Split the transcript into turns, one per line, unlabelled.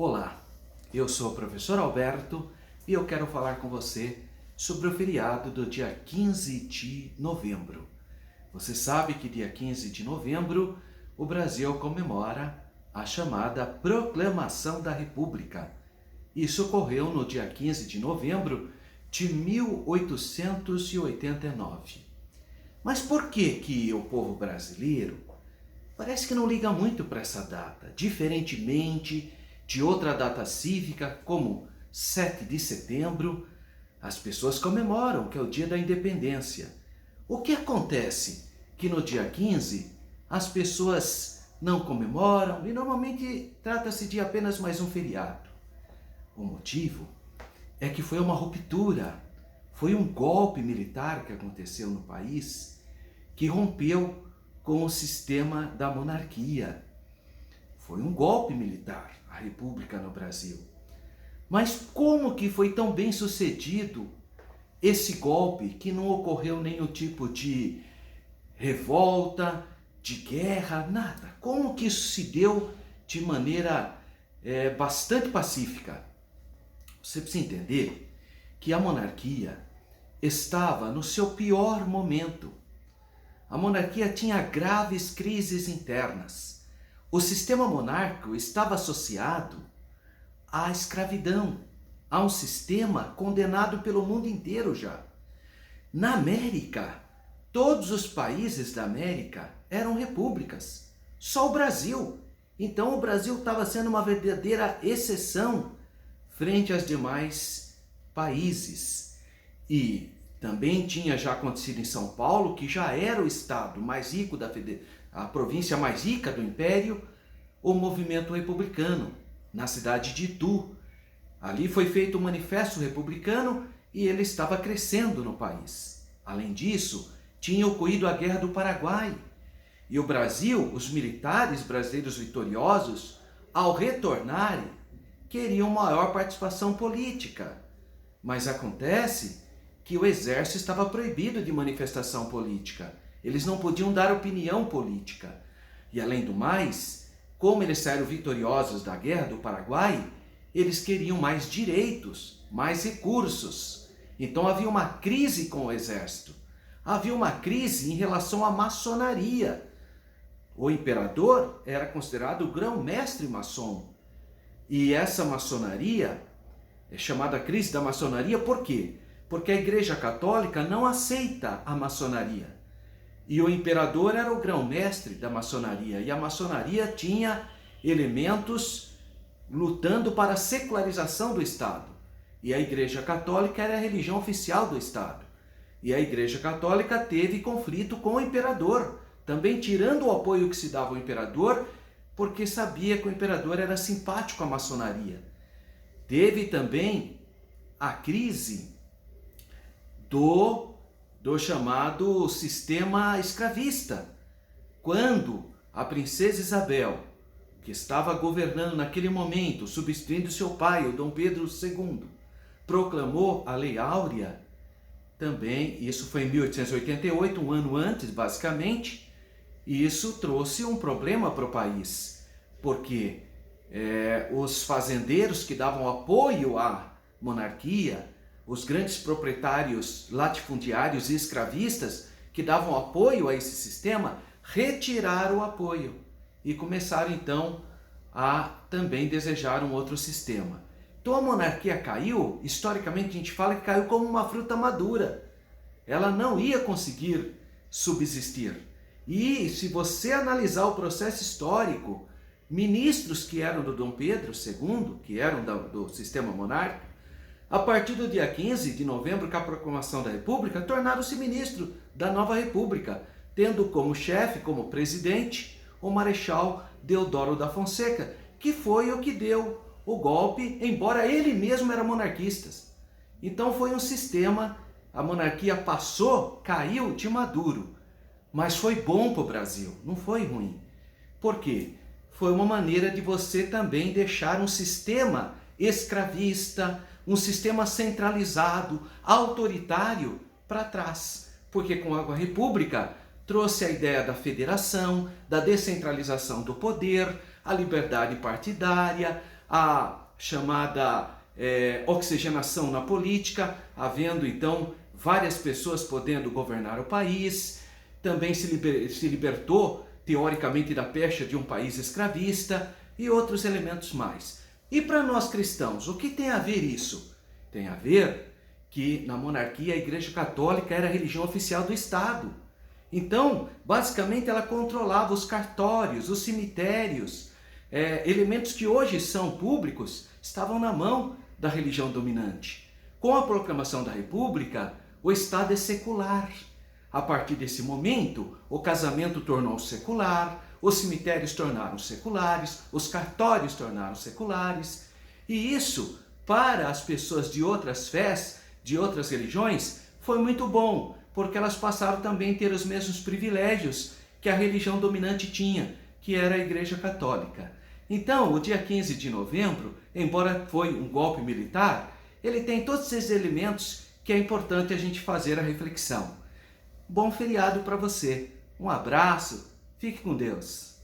Olá, eu sou o professor Alberto e eu quero falar com você sobre o feriado do dia 15 de novembro. Você sabe que dia 15 de novembro o Brasil comemora a chamada Proclamação da República. Isso ocorreu no dia 15 de novembro de 1889. Mas por que o povo brasileiro parece que não liga muito para essa data, diferentemente de outra data cívica, como 7 de setembro, as pessoas comemoram, que é o dia da independência. O que acontece? Que no dia 15 as pessoas não comemoram e normalmente trata-se de apenas mais um feriado. O motivo é que foi uma ruptura, foi um golpe militar que aconteceu no país que rompeu com o sistema da monarquia. Foi um golpe militar, a República no Brasil. Mas como que foi tão bem sucedido esse golpe que não ocorreu nenhum tipo de revolta, de guerra, nada? Como que isso se deu de maneira bastante pacífica? Você precisa entender que a monarquia estava no seu pior momento. A monarquia tinha graves crises internas. O sistema monárquico estava associado à escravidão, a um sistema condenado pelo mundo inteiro já. Na América, todos os países da América eram repúblicas, só o Brasil. Então o Brasil estava sendo uma verdadeira exceção frente aos demais países. E também tinha já acontecido em São Paulo, que já era o estado mais rico a província mais rica do Império, o movimento republicano, na cidade de Itu. Ali foi feito o Manifesto Republicano e ele estava crescendo no país. Além disso, tinha ocorrido a Guerra do Paraguai. E o Brasil, os militares brasileiros vitoriosos, ao retornarem, queriam maior participação política. Mas acontece que o exército estava proibido de manifestação política. Eles não podiam dar opinião política. E além do mais, como eles saíram vitoriosos da Guerra do Paraguai, eles queriam mais direitos, mais recursos. Então havia uma crise com o exército. Havia uma crise em relação à maçonaria. O imperador era considerado o grão-mestre maçom. E essa maçonaria é chamada crise da maçonaria por quê? Porque a Igreja Católica não aceita a maçonaria. E o imperador era o grão-mestre da maçonaria. E a maçonaria tinha elementos lutando para a secularização do Estado. E a Igreja Católica era a religião oficial do Estado. E a Igreja Católica teve conflito com o imperador, também tirando o apoio que se dava ao imperador, porque sabia que o imperador era simpático à maçonaria. Teve também a crise do chamado sistema escravista, quando a princesa Isabel, que estava governando naquele momento, substituindo seu pai, o Dom Pedro II, proclamou a Lei Áurea, também, isso foi em 1888, um ano antes, basicamente, e isso trouxe um problema para o país, porque os fazendeiros que davam apoio à monarquia, os grandes proprietários latifundiários e escravistas que davam apoio a esse sistema, retiraram o apoio e começaram então a também desejar um outro sistema. Então a monarquia caiu, historicamente a gente fala que caiu como uma fruta madura. Ela não ia conseguir subsistir. E se você analisar o processo histórico, ministros que eram do Dom Pedro II, que eram do sistema monárquico, a partir do dia 15 de novembro, com a proclamação da República, tornaram-se ministro da nova República, tendo como chefe, como presidente, o Marechal Deodoro da Fonseca, que foi o que deu o golpe, embora ele mesmo era monarquista. Então foi um sistema, a monarquia passou, caiu de Maduro, mas foi bom para o Brasil, não foi ruim. Por quê? Foi uma maneira de você também deixar um sistema escravista, um sistema centralizado, autoritário, para trás. Porque com a República trouxe a ideia da federação, da descentralização do poder, a liberdade partidária, a chamada oxigenação na política, havendo então várias pessoas podendo governar o país. Também se libertou, teoricamente, da pecha de um país escravista e outros elementos mais. E para nós cristãos, o que tem a ver isso? Tem a ver que na monarquia a Igreja Católica era a religião oficial do Estado. Então, basicamente, ela controlava os cartórios, os cemitérios, elementos que hoje são públicos, estavam na mão da religião dominante. Com a proclamação da República, o Estado é secular. A partir desse momento, o casamento tornou-se secular, os cemitérios tornaram-se seculares, os cartórios tornaram-se seculares. E isso, para as pessoas de outras fés, de outras religiões, foi muito bom, porque elas passaram também a ter os mesmos privilégios que a religião dominante tinha, que era a Igreja Católica. Então, o dia 15 de novembro, embora foi um golpe militar, ele tem todos esses elementos que é importante a gente fazer a reflexão. Bom feriado para você. Um abraço. Fique com Deus.